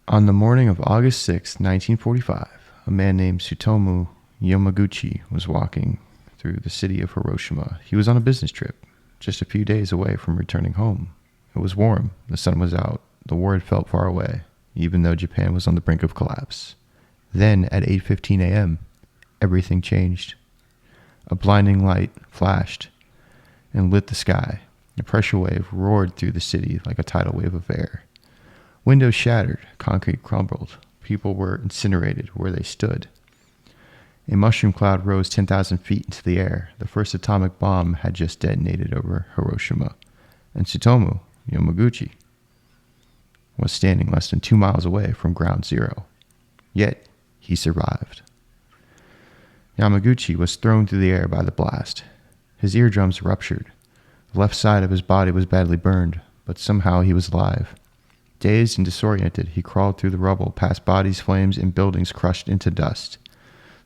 On the morning of August 6, 1945, a man named Tsutomu Yamaguchi was walking through the city of Hiroshima. He was on a business trip, just a few days away from returning home. It was warm, the sun was out, the war had felt far away, even though Japan was on the brink of collapse. Then, at 8:15 a.m., everything changed. A blinding light flashed and lit the sky. A pressure wave roared through the city like a tidal wave of air. Windows shattered, concrete crumbled, people were incinerated where they stood. A mushroom cloud rose 10,000 feet into the air. The first atomic bomb had just detonated over Hiroshima, and Tsutomu Yamaguchi was standing less than 2 miles away from ground zero. Yet, he survived. Yamaguchi was thrown through the air by the blast. His eardrums ruptured. The left side of his body was badly burned, but somehow he was alive. Dazed and disoriented, he crawled through the rubble, past bodies, flames, and buildings crushed into dust.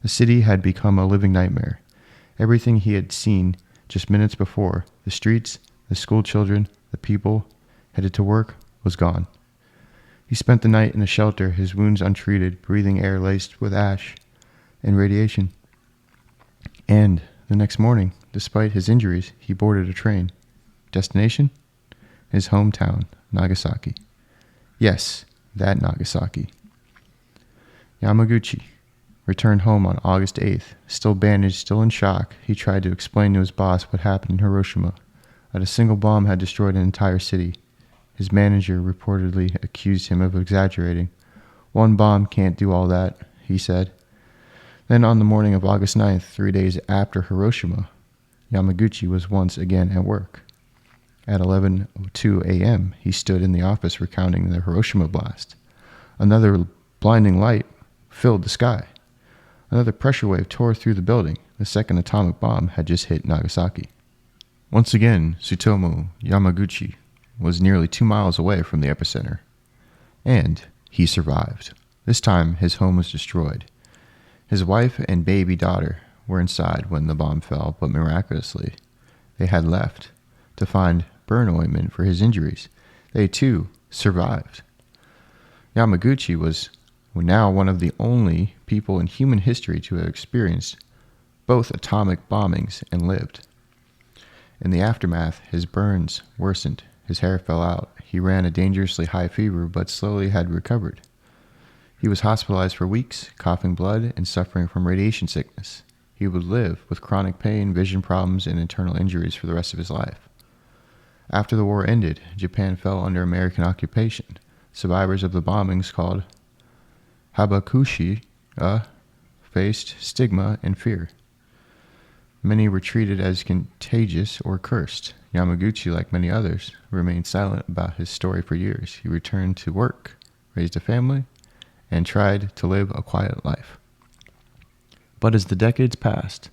The city had become a living nightmare. Everything he had seen just minutes before, the streets, the school children, the people headed to work, was gone. He spent the night in a shelter, his wounds untreated, breathing air laced with ash and radiation. And the next morning, despite his injuries, he boarded a train. Destination? His hometown, Nagasaki. Yes, that Nagasaki. Yamaguchi returned home on August 8th. Still bandaged, still in shock, he tried to explain to his boss what happened in Hiroshima, that a single bomb had destroyed an entire city. His manager reportedly accused him of exaggerating. "One bomb can't do all that," he said. Then on the morning of August 9th, 3 days after Hiroshima, Yamaguchi was once again at work. At 11:02 a.m., he stood in the office recounting the Hiroshima blast. Another blinding light filled the sky. Another pressure wave tore through the building. The second atomic bomb had just hit Nagasaki. Once again, Tsutomu Yamaguchi was nearly 2 miles away from the epicenter. And he survived. This time, his home was destroyed. His wife and baby daughter were inside when the bomb fell, but miraculously, they had left to find burn ointment for his injuries. They, too, survived. Yamaguchi was now one of the only people in human history to have experienced both atomic bombings and lived. In the aftermath, his burns worsened, his hair fell out, he ran a dangerously high fever but slowly had recovered. He was hospitalized for weeks, coughing blood and suffering from radiation sickness. He would live with chronic pain, vision problems, and internal injuries for the rest of his life. After the war ended, Japan fell under American occupation. Survivors of the bombings called Habakushi faced stigma and fear. Many were treated as contagious or cursed. Yamaguchi, like many others, remained silent about his story for years. He returned to work, raised a family, and tried to live a quiet life. But as the decades passed,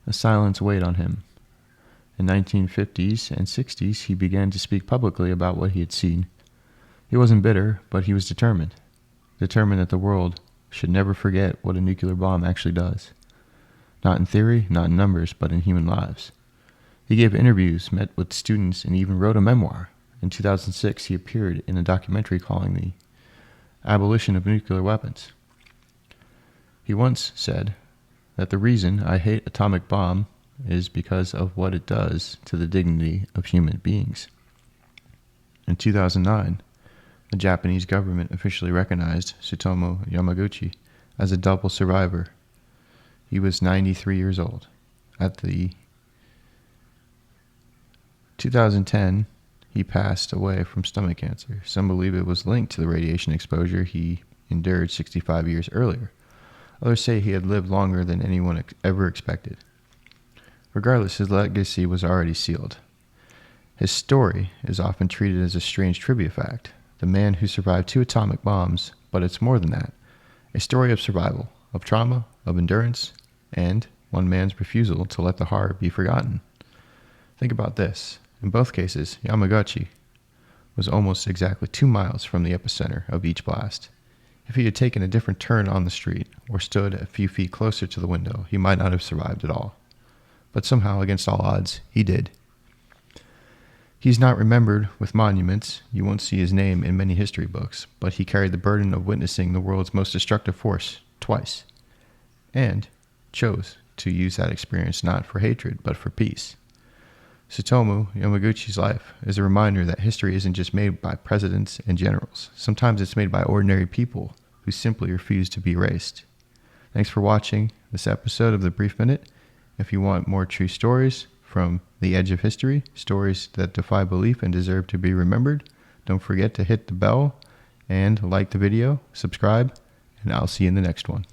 a silence weighed on him. In the 1950s and 60s, he began to speak publicly about what he had seen. He wasn't bitter, but he was determined that the world should never forget what a nuclear bomb actually does. Not in theory, not in numbers, but in human lives. He gave interviews, met with students, and even wrote a memoir. In 2006, he appeared in a documentary calling the abolition of nuclear weapons. He once said that the reason I hate atomic bomb is because of what it does to the dignity of human beings. In 2009, the Japanese government officially recognized Tsutomu Yamaguchi as a double survivor. He was 93 years old. At the 2010, he passed away from stomach cancer. Some believe it was linked to the radiation exposure he endured 65 years earlier. Others say he had lived longer than anyone ever expected. Regardless, his legacy was already sealed. His story is often treated as a strange trivia fact. The man who survived 2 atomic bombs, but it's more than that. A story of survival, of trauma, of endurance, and one man's refusal to let the horror be forgotten. Think about this. In both cases, Yamaguchi was almost exactly 2 miles from the epicenter of each blast. If he had taken a different turn on the street or stood a few feet closer to the window, he might not have survived at all. But somehow, against all odds, he did. He's not remembered with monuments. You won't see his name in many history books, but he carried the burden of witnessing the world's most destructive force twice, and chose to use that experience not for hatred, but for peace. Tsutomu Yamaguchi's life is a reminder that history isn't just made by presidents and generals. Sometimes it's made by ordinary people who simply refuse to be erased. Thanks for watching this episode of The Brief Minute. If you want more true stories from the edge of history, stories that defy belief and deserve to be remembered, don't forget to hit the bell and like the video, subscribe, and I'll see you in the next one.